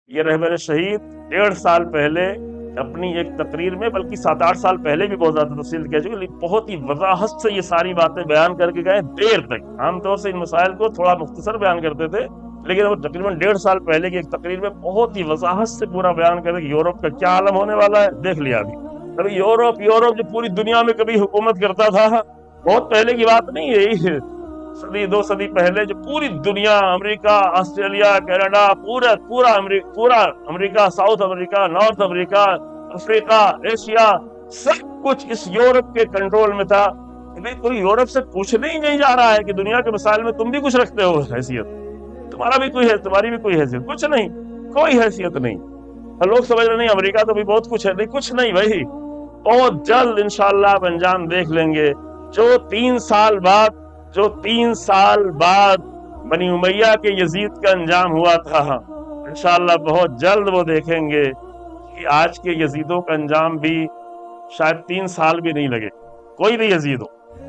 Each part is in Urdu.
یہ رہبر شہید 1.5 سال پہلے اپنی ایک تقریر میں، بلکہ 7-8 سال پہلے بھی بہت زیادہ تفصیل کہہ چکے، لیکن بہت ہی وضاحت سے یہ ساری باتیں بیان کر کے گئے دیر تک۔ عام طور سے ان مسائل کو تھوڑا مختصر بیان کرتے تھے، لیکن وہ تقریباً 1.5 سال پہلے کی ایک تقریر میں بہت ہی وضاحت سے پورا بیان کرتے کہ یورپ کا کیا عالم ہونے والا ہے۔ دیکھ لیا ابھی یورپ جو پوری دنیا میں کبھی حکومت کرتا تھا، بہت پہلے کی بات نہیں ہے، یہی صدی 2 صدی پہلے جو پوری دنیا، امریکہ، آسٹریلیا، کینیڈا، پورا امریکہ، ساؤتھ امریکہ، نارتھ امریکہ، افریقہ، ایشیا، سب کچھ اس یورپ کے کنٹرول میں تھا۔ کوئی یورپ سے پوچھنے ہی نہیں جا رہا ہے کہ دنیا کے مسائل میں تم بھی کچھ رکھتے ہو حیثیت، تمہاری بھی کوئی حیثیت، کچھ نہیں، کوئی حیثیت نہیں۔ لوگ سمجھ رہے نہیں امریکہ تو بھی بہت کچھ ہے، نہیں کچھ نہیں بھائی، بہت جلد انشاءاللہ آپ انجام دیکھ لیں گے۔ جو 3 سال بعد بنی امیہ کے یزید کا انجام ہوا تھا، انشاءاللہ بہت جلد وہ دیکھیں گے کہ آج کے یزیدوں کا انجام بھی شاید 3 سال بھی نہیں لگے۔ کوئی بھی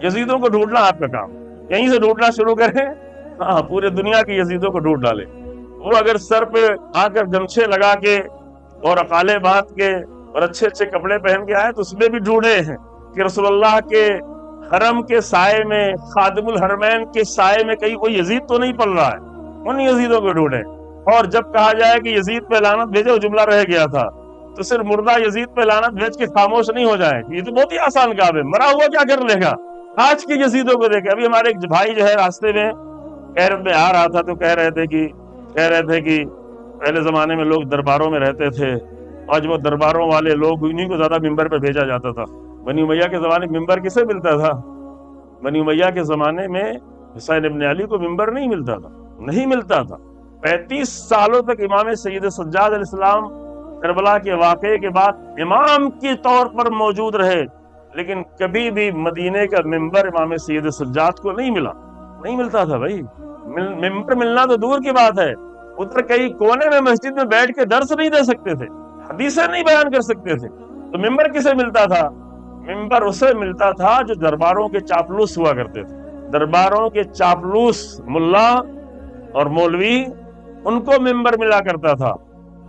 یزیدوں کو ڈھونڈنا آپ کا کام، یہیں سے ڈھونڈنا شروع کریں، ہاں پورے دنیا کے یزیدوں کو ڈھونڈ ڈالیں۔ وہ اگر سر پہ آ کر گمچھے لگا کے اور اقالے باندھ کے اور اچھے اچھے کپڑے پہن کے آئے تو اس میں بھی ڈھونڈے ہیں کہ رسول اللہ کے حرم کے سائے میں، خادم الحرمین کے سائے میں کہیں کوئی یزید تو نہیں پل رہا ہے، ان یزیدوں کو ڈھونڈیں۔ اور جب کہا جائے کہ یزید پہ لعنت بھیجے، وہ جملہ رہ گیا تھا، تو صرف مردہ یزید پہ لعنت بھیج کے خاموش نہیں ہو جائیں، یہ تو بہت ہی آسان کام ہے، مرا ہوا کیا کر لے گا؟ آج کے یزیدوں کو دیکھیں۔ ابھی ہمارے ایک بھائی جو ہے راستے میں کیرب میں آ رہا تھا تو کہہ رہے تھے کہ پہلے زمانے میں لوگ درباروں میں رہتے تھے، آج وہ درباروں والے لوگ انہیں کو زیادہ ممبر پہ بھیجا جاتا تھا۔ بنی امیہ کے زمانے میں ممبر کسے ملتا تھا؟ بنی امیہ کے زمانے میں حسین ابن علی کو ممبر نہیں ملتا تھا۔ 35 سالوں تک امام سید سجاد علیہ السلام کربلا کے واقعے کے بعد امام کے طور پر موجود رہے، لیکن کبھی بھی مدینے کا ممبر امام سید سجاد کو نہیں ملتا تھا بھائی۔ ممبر ملنا تو دور کی بات ہے، ادھر کئی کونے میں مسجد میں بیٹھ کے درس نہیں دے سکتے تھے، حدیثیں نہیں بیان کر سکتے تھے، تو ممبر کسے ملتا تھا؟ ممبر اسے ملتا تھا جو درباروں کے چاپلوس ہوا کرتے تھے۔ درباروں کے چاپلوس ملا اور مولوی، ان کو ممبر ملا کرتا تھا۔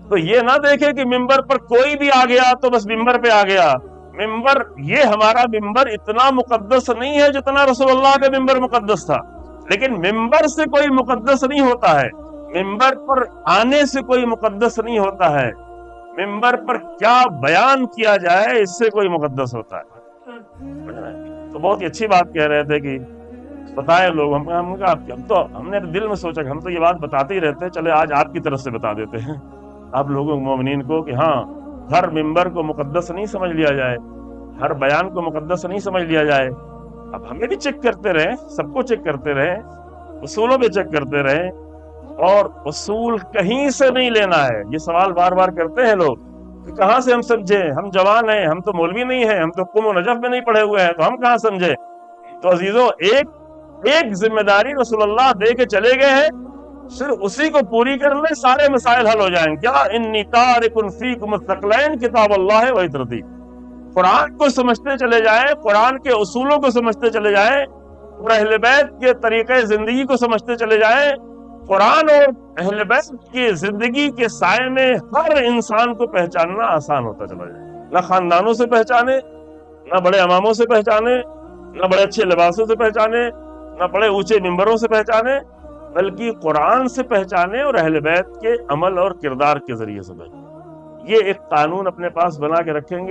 تو یہ نہ دیکھے کہ ممبر پر کوئی بھی آ گیا تو بس ممبر پہ آ گیا۔ ممبر، یہ ہمارا ممبر اتنا مقدس نہیں ہے جتنا رسول اللہ کا ممبر مقدس تھا، لیکن ممبر سے کوئی مقدس نہیں ہوتا ہے، ممبر پر آنے سے کوئی مقدس نہیں ہوتا ہے، ممبر پر کیا بیان کیا جائے اس سے کوئی مقدس ہوتا ہے۔ تو بہت ہی اچھی بات کہہ رہے تھے کہ بتائے لوگ، ہم نے دل میں سوچا کہ ہم تو یہ بات بتاتے ہی رہتے ہیں، چلے آج آپ کی طرف سے بتا دیتے ہیں آپ لوگوں مومنین کو کہ ہاں، ہر ممبر کو مقدس نہیں سمجھ لیا جائے، ہر بیان کو مقدس نہیں سمجھ لیا جائے۔ اب ہمیں بھی چیک کرتے رہیں، سب کو چیک کرتے رہیں، اصولوں پہ چیک کرتے رہیں، اور اصول کہیں سے نہیں لینا ہے۔ یہ سوال بار بار کرتے ہیں لوگ کہ کہاں سے ہم سمجھیں، ہم جوان ہیں، ہم تو مولوی نہیں ہیں، ہم تو قم و نجف میں نہیں پڑھے ہوئے ہیں، تو ہم کہاں سمجھیں؟ تو عزیزوں، ایک ذمہ داری رسول اللہ دے کے چلے گئے ہیں، صرف اسی کو پوری کر لیں، سارے مسائل حل ہو جائیں۔ کیا انی تارک فیکم الثقلین کتاب اللہ و عترتی۔ قرآن کو سمجھتے چلے جائیں، قرآن کے اصولوں کو سمجھتے چلے جائیں، اور اہل بیت کے طریقے زندگی کو سمجھتے چلے جائیں، قرآن اور اہل بیت کی زندگی کے سائے میں ہر انسان کو پہچاننا آسان ہوتا چلا جائے۔ نہ خاندانوں سے پہچانے، نہ بڑے اماموں سے پہچانے، نہ بڑے اچھے لباسوں سے پہچانے، نہ بڑے اونچے ممبروں سے پہچانے، بلکہ قرآن سے پہچانے اور اہل بیت کے عمل اور کردار کے ذریعے سے پہچانے۔ یہ ایک قانون اپنے پاس بنا کے رکھیں گے۔